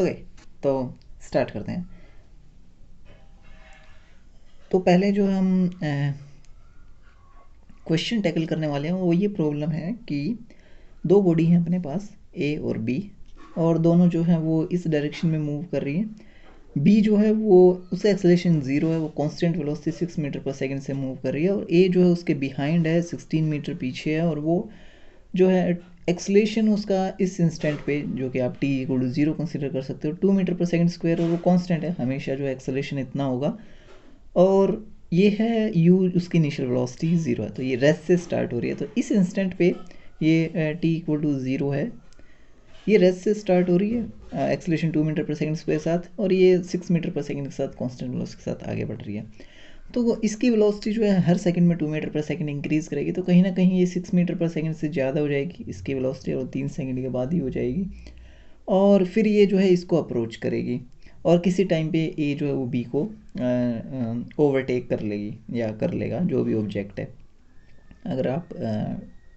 Okay, तो start करते हैं। तो पहले जो हम क्वेश्चन टैकल करने वाले हैं वो ये प्रॉब्लम है कि दो बॉडी हैं अपने पास, ए और बी, और दोनों जो है वो इस डायरेक्शन में मूव कर रही है। बी जो है वो उसका एक्सेलरेशन 0 है, वो constant velocity 6 metre per second से मूव कर रही है, और ए जो है उसके बिहाइंड है, 16 मीटर पीछे है, और वो जो है एक्सेलरेशन उसका इस इंस्टेंट पे, जो कि आप टी इक्वल टू 0 कंसिडर कर सकते हो, 2 मीटर पर सेकंड स्क्वायर, और वो कांस्टेंट है, हमेशा जो है एक्सेलरेशन इतना होगा, और ये है यू, उसकी इनिशियल वेलोसिटी 0 है, तो ये रेस्ट से स्टार्ट हो रही है। तो इस इंस्टेंट पे ये टी इक्वल टू 0 है, ये रेस्ट से स्टार्ट हो रही है acceleration 2 metre per second square साथ, और ये 6 मीटर पर सेकंड के साथ कांस्टेंट वेलोसिटी के साथ आगे बढ़ रही है। तो इसकी वेलोसिटी जो है हर सेकंड में 2 मीटर पर सेकंड इंक्रीज़ करेगी, तो कहीं ना कहीं ये 6 मीटर पर सेकंड से ज़्यादा हो जाएगी इसकी वेलोसिटी, और 3 सेकंड के बाद ही हो जाएगी, और फिर ये जो है इसको अप्रोच करेगी, और किसी टाइम पे ए जो है वो बी को ओवरटेक कर लेगी या कर लेगा, जो भी ऑब्जेक्ट है, अगर आप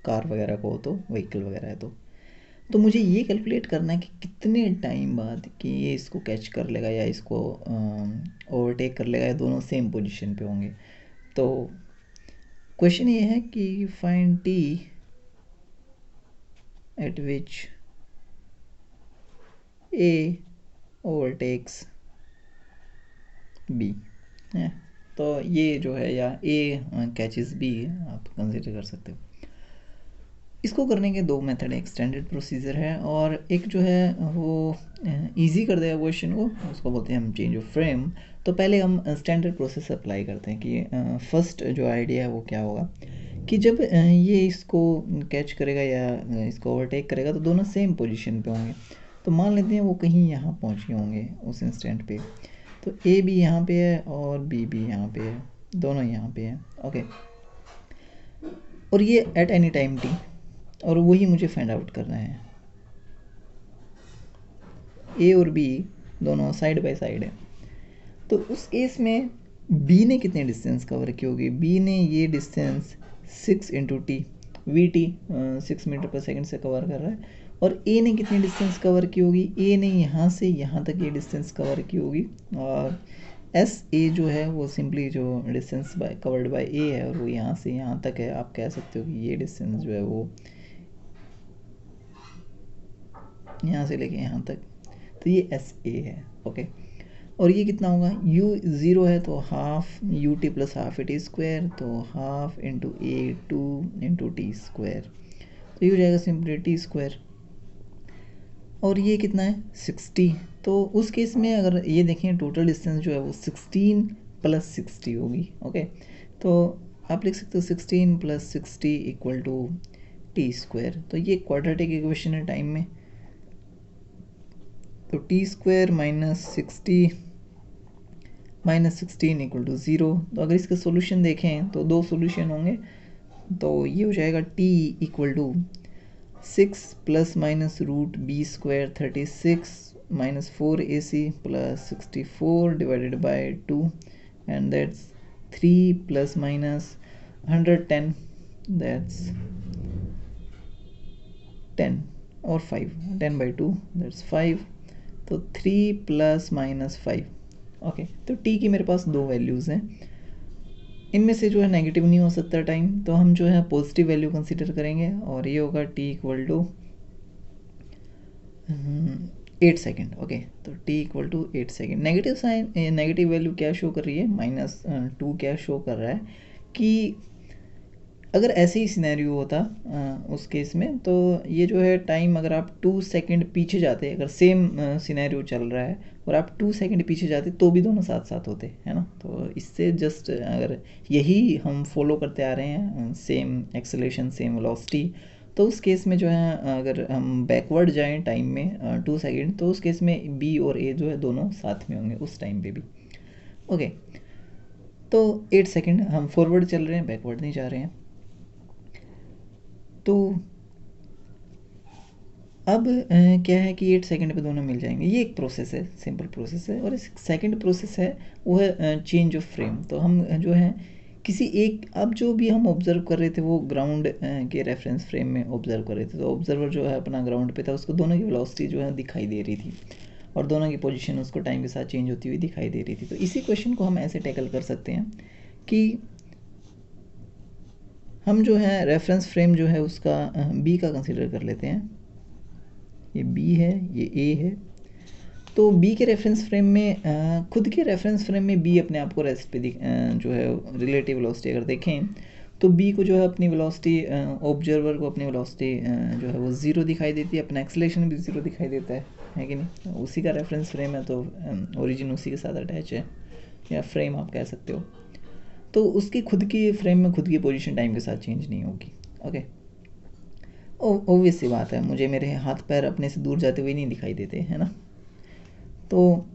कार वगैरह को हो तो, व्हीकल वगैरह है तो मुझे ये कैलकुलेट करना है कि कितने टाइम बाद कि ये इसको कैच कर लेगा या इसको ओवरटेक कर लेगा, या दोनों सेम पोजीशन पे होंगे। तो क्वेश्चन ये है कि find t at which A overtakes B है। तो ये जो है, या ए कैचेस बी, आप कंसिडर कर सकते हो। इसको करने के दो मेथड है, एक स्टैंडर्ड प्रोसीजर है, और एक जो है वो इजी कर देगा क्वेश्चन को, उसको बोलते हैं हम चेंज ऑफ फ्रेम। तो पहले हम स्टैंडर्ड प्रोसेस अप्लाई करते हैं कि फर्स्ट जो आइडिया है वो क्या होगा कि जब ये इसको कैच करेगा या इसको ओवरटेक करेगा तो दोनों सेम पोजीशन पे होंगे। तो मान लेते हैं वो कहीं यहाँ पहुँच गए होंगे उस इंस्टेंट पे, तो ए भी यहाँ पे है और बी भी यहाँ पे है, दोनों यहाँ पे हैं, ओके। और ये एट एनी टाइम टी, और वही मुझे फाइंड आउट करना है। ए और बी दोनों साइड बाय साइड है, तो उस केस में बी ने कितने डिस्टेंस कवर की होगी? बी ने ये distance 6 into t, v t 6 metre per second से कवर कर रहा है, और ए ने कितनी डिस्टेंस कवर की होगी? ए ने यहाँ से यहाँ तक ये डिस्टेंस कवर की होगी, और एस ए जो है वो सिंपली जो डिस्टेंस बाय कवर्ड बाय ए है, और वो यहाँ से यहाँ तक है। आप कह सकते हो कि ये डिस्टेंस जो है वो यहाँ से लेके यहाँ तक, तो ये एस ए है, ओके। और ये कितना होगा? u 0 है तो half you t plus half a t square, तो हाफ इंटू ए 2 इंटू टी स्क्वायर, तो ये हो जाएगा सिंपली टी स्क्वायर। और ये कितना है? 60। तो उस केस में अगर ये देखें टोटल डिस्टेंस जो है वो 16 प्लस 60 होगी, ओके। तो आप लिख सकते हो 16 plus 60 equal to t square. तो ये क्वाड्रेटिक इक्वेशन है टाइम में, तो t square minus 16 equal to 0। तो अगर इसका सोल्यूशन देखें तो दो सोल्यूशन होंगे, तो ये हो जाएगा t equal to 6 plus minus root b square 36 minus 4ac plus 64 divided by 2, and that's 3 plus minus 110, that's 10 और 5, 10 by 2 दैट्स 5, तो 3 प्लस माइनस 5, ओके। तो टी की मेरे पास दो वैल्यूज़ हैं, इनमें से जो है नेगेटिव नहीं हो सकता टाइम, तो हम जो है पॉजिटिव वैल्यू कंसीडर करेंगे, और ये होगा T equal to 8 second, okay. तो T equal to 8 second. Negative sign, negative value क्या शो कर रही है? -2 क्या शो कर रहा है कि अगर ऐसे ही सिनेरियो होता उस केस में, तो ये जो है टाइम, अगर आप 2 सेकेंड पीछे जाते, अगर सेम सिनेरियो चल रहा है और आप 2 सेकेंड पीछे जाते तो भी दोनों साथ साथ होते, है ना। तो इससे जस्ट अगर यही हम फॉलो करते आ रहे हैं, सेम एक्सेलरेशन सेम वेलोसिटी, तो उस केस में जो है अगर हम बैकवर्ड जाएं टाइम में 2 सेकेंड, तो उस केस में बी और ए जो है दोनों साथ में होंगे उस टाइम पे भी, ओके। तो 8 सेकेंड हम फॉरवर्ड चल रहे हैं, बैकवर्ड नहीं जा रहे हैं। तो अब क्या है कि 8 सेकंड पे दोनों मिल जाएंगे, ये एक प्रोसेस है, सिंपल प्रोसेस है। और इस सेकंड प्रोसेस है वो है चेंज ऑफ फ्रेम। तो हम जो है किसी एक, अब जो भी हम ऑब्जर्व कर रहे थे वो ग्राउंड के रेफरेंस फ्रेम में ऑब्जर्व कर रहे थे, तो ऑब्जर्वर जो है अपना ग्राउंड पे था, उसको दोनों की वेलोसिटी जो है दिखाई दे रही थी। और दोनों की पोजीशन उसको टाइम के साथ चेंज होती हुई दिखाई दे रही थी। तो इसी क्वेश्चन को हम ऐसे टैकल कर सकते हैं कि हम जो है रेफरेंस फ्रेम जो है उसका बी का कंसिडर कर लेते हैं। ये बी है, ये ए है। तो बी के रेफरेंस फ्रेम में खुद के रेफरेंस फ्रेम में बी अपने आप को रेस्ट पे जो है रिलेटिव वेलोसिटी अगर देखें तो बी को जो है अपनी वेलोसिटी ऑब्जर्वर को अपनी वेलोसिटी जो है वो ज़ीरो दिखाई देती है, अपना एक्सेलरेशन भी ज़ीरो दिखाई देता है कि नहीं। उसी का रेफरेंस फ्रेम है तो ओरिजिन उसी के साथ अटैच है, या फ्रेम आप कह सकते हो। तो उसकी खुद की फ्रेम में खुद की पोजीशन टाइम के साथ चेंज नहीं होगी। ओके, ऑब्वियस सी बात है, मुझे मेरे हाथ पैर अपने से दूर जाते हुए नहीं दिखाई देते, है ना। तो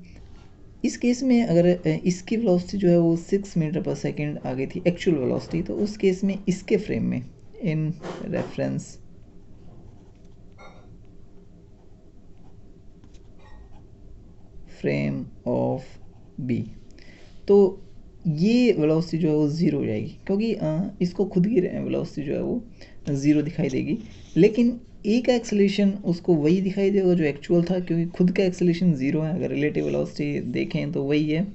इस केस में अगर इसकी वेलोसिटी जो है वो 6 मीटर पर सेकंड आगे थी एक्चुअल वेलोसिटी, तो उस केस में इसके फ्रेम में in reference frame of B, तो ये वेलोसिटी जो है वो ज़ीरो हो जाएगी, क्योंकि इसको खुद की वेलोसिटी जो है वो ज़ीरो दिखाई देगी। लेकिन ए का एक्सेलरेशन उसको वही दिखाई देगा जो एक्चुअल था, क्योंकि खुद का एक्सेलरेशन ज़ीरो है। अगर रिलेटिव वेलोसिटी देखें तो वही है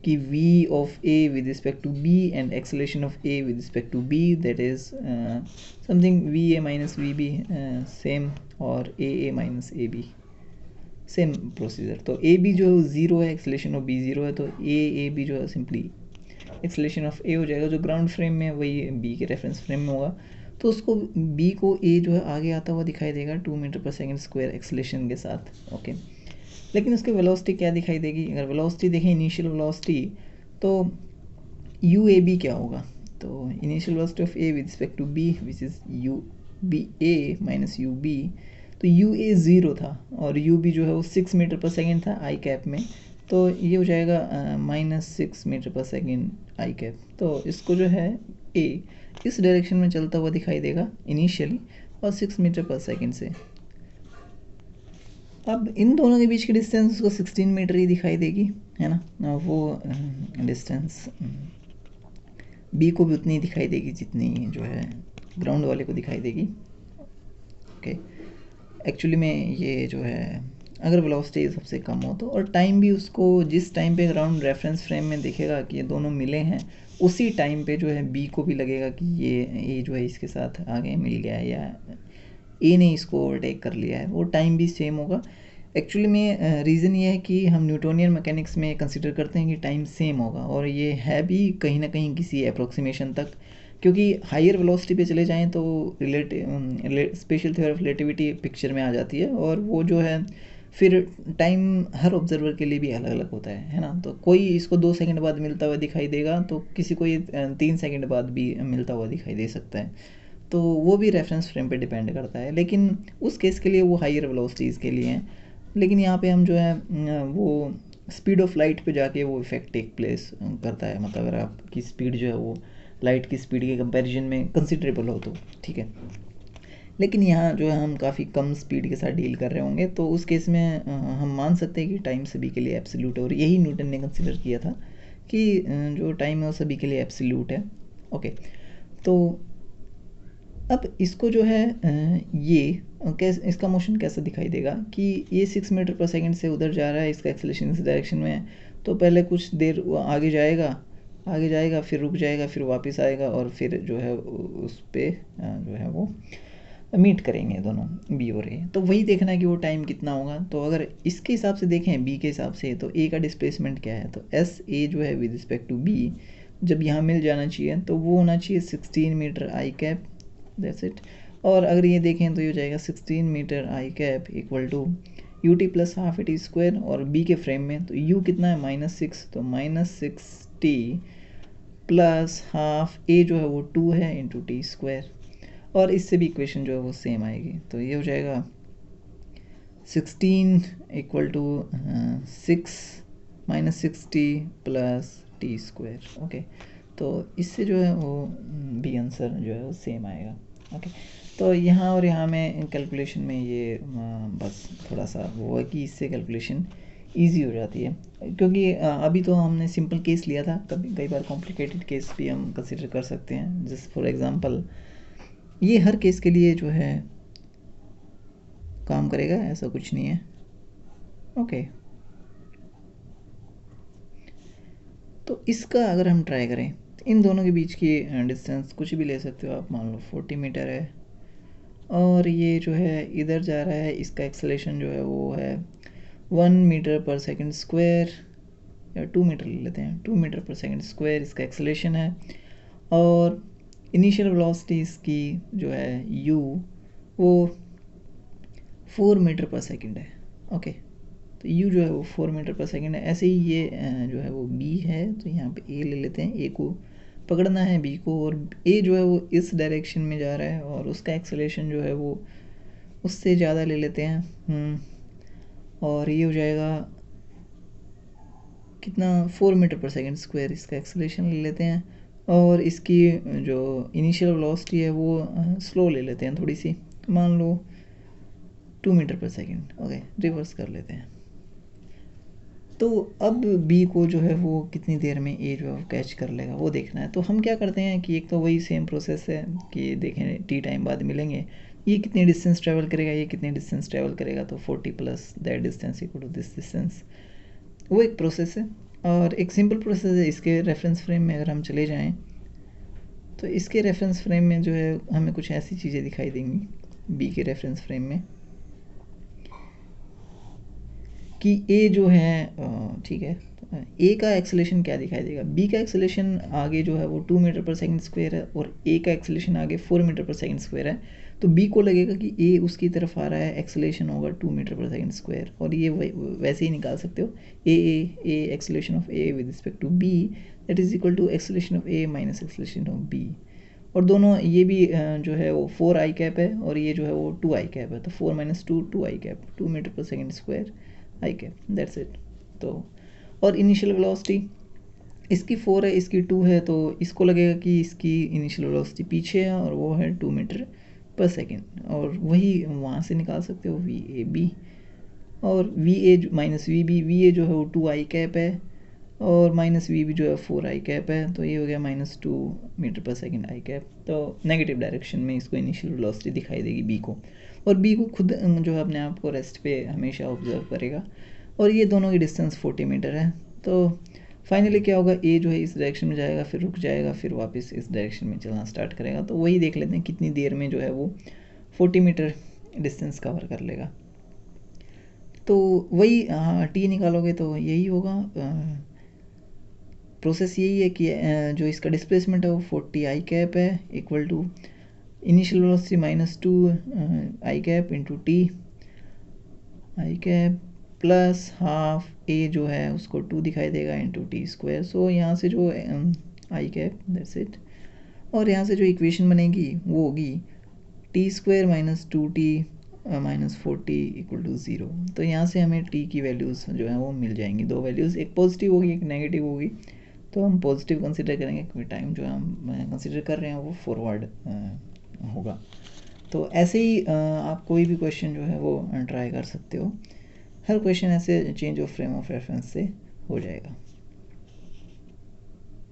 कि v of a with respect to b and acceleration of a with respect to b, that is something va minus vb same, और a minus ab same procedure. तो A B जो है zero है, एक्सेलेरेशन ऑफ बी ज़ीरो है, तो A B जो है simply acceleration of ए हो जाएगा, जो ग्राउंड फ्रेम में वही बी के रेफरेंस फ्रेम में होगा। तो उसको बी को ए जो है आगे आता हुआ दिखाई देगा 2 metre per second square acceleration के साथ। ओके, लेकिन उसकी वेलोसिटी क्या दिखाई देगी? अगर वेलोसिटी देखें इनिशियल वेलोसिटी, तो यू ए बी क्या होगा? तो initial velocity of A with respect to B which is u B A minus u B, तो यू ए ज़ीरो था और यू बी जो है वो 6 मीटर पर सेकेंड था आई कैप में, तो ये हो जाएगा -6 मीटर पर सेकेंड आई कैप। तो इसको जो है ए इस डायरेक्शन में चलता हुआ दिखाई देगा इनिशियली, और 6 मीटर पर सेकेंड से। अब इन दोनों के बीच की डिस्टेंस उसको 16 मीटर ही दिखाई देगी, है ना। वो डिस्टेंस बी को भी उतनी ही दिखाई देगी जितनी जो है ग्राउंड वाले को दिखाई देगी। ओके, एक्चुअली में ये जो है अगर वेलोसिटी सबसे कम हो तो, और टाइम भी उसको जिस टाइम पे ग्राउंड रेफरेंस फ्रेम में दिखेगा कि ये दोनों मिले हैं, उसी टाइम पे जो है बी को भी लगेगा कि ये जो है इसके साथ आगे मिल गया है, या ए ने इसको ओवरटेक कर लिया है, वो टाइम भी सेम होगा। एक्चुअली में रीज़न ये है कि हम न्यूटोनियन मैकेनिक्स में कंसिडर करते हैं कि टाइम सेम होगा, और ये है भी कहीं ना कहीं किसी अप्रोक्सीमेशन तक, क्योंकि हायर वेलोसिटी पे चले जाएं तो special theory of relativity picture में आ जाती है, और वो जो है फिर टाइम हर ऑब्जर्वर के लिए भी अलग अलग होता है ना। तो कोई इसको 2 सेकंड बाद मिलता हुआ दिखाई देगा, तो किसी को ये 3 सेकंड बाद भी मिलता हुआ दिखाई दे सकता है। तो वो भी रेफरेंस फ्रेम पे डिपेंड करता है, लेकिन उस केस के लिए वो हायर वेलोसिटीज़ के लिए हैं। लेकिन यहाँ पे हम जो है वो स्पीड ऑफ लाइट पे जाके वो इफेक्ट टेक प्लेस करता है, मतलब अगर आपकी स्पीड जो है वो लाइट की स्पीड के कंपैरिजन में कंसिडरेबल हो तो ठीक है। लेकिन यहाँ जो है हम काफ़ी कम स्पीड के साथ डील कर रहे होंगे, तो उस केस में हम मान सकते हैं कि टाइम सभी के लिए एब्सोल्यूट है, और यही न्यूटन ने कंसिडर किया था कि जो टाइम है वो सभी के लिए एब्सोल्यूट है। ओके, तो अब इसको जो है ये कैसे इसका मोशन कैसा दिखाई देगा कि ये 6 मीटर पर सेकंड से उधर जा रहा है, इसका एक्सेलरेशन इस डायरेक्शन में है, तो पहले कुछ देर वो आगे जाएगा फिर रुक जाएगा, फिर वापस आएगा, और फिर जो है उस पे जो है वो मीट करेंगे दोनों बी और ए। तो वही देखना है कि वो टाइम कितना होगा। तो अगर इसके हिसाब से देखें बी के हिसाब से, तो ए का डिस्प्लेसमेंट क्या है, तो एस ए जो है विद रिस्पेक्ट टू बी जब यहाँ मिल जाना चाहिए तो वो होना चाहिए 16 metre i cap, that's it. और अगर ये देखें तो ये हो जाएगा 16 metre i cap equal to u t plus half a t square, और बी के फ्रेम में तो यू कितना है -6, तो -6t प्लस हाफ ए जो है वो 2 है इंटू टी स्क्वायर, और इससे भी इक्वेशन जो है वो सेम आएगी। तो ये हो जाएगा 16 equal to 6 -6t plus t square. Okay, तो इससे जो है वो बी आंसर जो है वो सेम आएगा। ओके, तो यहाँ और यहाँ में कैलकुलेशन में ये बस थोड़ा सा वो है कि इससे कैलकुलेशन ईजी हो जाती है, क्योंकि अभी तो हमने सिंपल केस लिया था, कभी कई बार कॉम्प्लिकेटेड केस भी हम कंसिडर कर सकते हैं। जैसे फॉर एग्जांपल ये हर केस के लिए जो है काम करेगा ऐसा कुछ नहीं है। ओके। तो इसका अगर हम ट्राई करें, इन दोनों के बीच की डिस्टेंस कुछ भी ले सकते हो आप, मान लो 40 मीटर है, और ये जो है इधर जा रहा है, इसका एक्सेलेरेशन जो है वो है 1 मीटर पर सेकंड स्क्वायर, या 2 मीटर ले लेते हैं, 2 मीटर पर सेकंड स्क्वायर इसका एक्सेलेरेशन है, और इनिशियल वेलोसिटी इसकी जो है u वो 4 मीटर पर सेकंड है। ओके, तो u जो है वो 4 मीटर पर सेकंड है। ऐसे ही ये जो है वो b है, तो यहाँ पे a ले लेते हैं, a को पकड़ना है b को, और a जो है वो इस डायरेक्शन में जा रहा है और उसका एक्सेलेरेशन जो है वो उससे ज़्यादा ले लेते हैं। और ये हो जाएगा कितना, 4 मीटर पर सेकंड स्क्वायर इसका एक्सेलेरेशन ले लेते हैं, और इसकी जो इनिशियल वेलोसिटी है वो स्लो ले लेते हैं थोड़ी सी, मान लो 2 metre per second. Okay, reverse कर लेते हैं। तो अब बी को जो है वो कितनी देर में ए जो है कैच कर लेगा वो देखना है। तो हम क्या करते हैं कि एक तो वही सेम प्रोसेस है कि देखें टी टाइम बाद मिलेंगे, ये कितनी डिस्टेंस ट्रैवल करेगा, ये कितनी डिस्टेंस ट्रैवल करेगा, तो 40 plus that distance equal to this distance, वो एक प्रोसेस है। और एक सिंपल प्रोसेस है, इसके रेफरेंस फ्रेम में अगर हम चले जाएं तो इसके रेफरेंस फ्रेम में जो है हमें कुछ ऐसी चीज़ें दिखाई देंगी बी के रेफरेंस फ्रेम में, कि ए जो है ठीक है, ए का एक्सेलेरेशन क्या दिखाई देगा, बी का एक्सेलेरेशन आगे जो है वो 2 मीटर पर सेकंड स्क्वायर है, और ए का एक्सेलेरेशन आगे 4 मीटर पर सेकंड स्क्वायर है। तो बी को लगेगा कि ए उसकी तरफ आ रहा है, एक्सेलेरेशन होगा 2 मीटर पर सेकंड स्क्वायर, और ये वैसे ही निकाल सकते हो, A acceleration of A with respect to B that is equal to acceleration of A minus acceleration of B. और दोनों ये भी जो है वो 4 आई कैप है, और ये जो है वो 2 आई कैप है, तो 4 minus 2 I cap, 2 metre per second square I cap, that's it. तो और इनिशियल वेलोसिटी इसकी 4 है, इसकी 2 है, तो इसको लगेगा कि इसकी इनिशियल वेलोसिटी पीछे है और वो है 2 मीटर पर सेकेंड, और वही वहाँ से निकाल सकते हो वी ए बी, और v A minus v B, v A जो है वो 2 आई कैप है, और माइनस वी बी जो है 4 आई कैप है, तो ये हो गया -2 मीटर पर सेकेंड आई कैप। तो नेगेटिव डायरेक्शन में इसको इनिशियल वेलोसिटी दिखाई देगी बी को, और बी को खुद जो है अपने आप को रेस्ट पे हमेशा ऑब्जर्व करेगा, और ये दोनों की डिस्टेंस 40 मीटर है। तो फाइनली क्या होगा, ए जो है इस डायरेक्शन में जाएगा, फिर रुक जाएगा, फिर वापस इस डायरेक्शन में चलना स्टार्ट करेगा। तो वही देख लेते हैं कितनी देर में जो है वो 40 मीटर डिस्टेंस कवर कर लेगा। तो वही टी निकालोगे तो यही होगा, प्रोसेस यही है कि जो इसका डिस्प्लेसमेंट है वो 40 आई कैप है, equal to initial velocity -2 I cap into T I cap plus half A जो है उसको 2 दिखाई देगा इंटू टी स्क्वायर। सो यहाँ से जो आई कैप दैट्स इट, और यहाँ से जो इक्वेशन बनेगी वो होगी t square minus 2t minus 40 equal to 0। तो यहाँ से हमें t की वैल्यूज़ जो है वो मिल जाएंगी, दो वैल्यूज़, एक पॉजिटिव होगी एक नेगेटिव होगी। तो हम पॉजिटिव कंसिडर करेंगे क्योंकि टाइम जो हम कंसिडर कर रहे हैं वो फॉरवर्ड होगा। तो ऐसे ही आप कोई भी क्वेश्चन जो है वो ट्राई कर सकते हो, हर क्वेश्चन ऐसे change of frame of reference से हो जाएगा।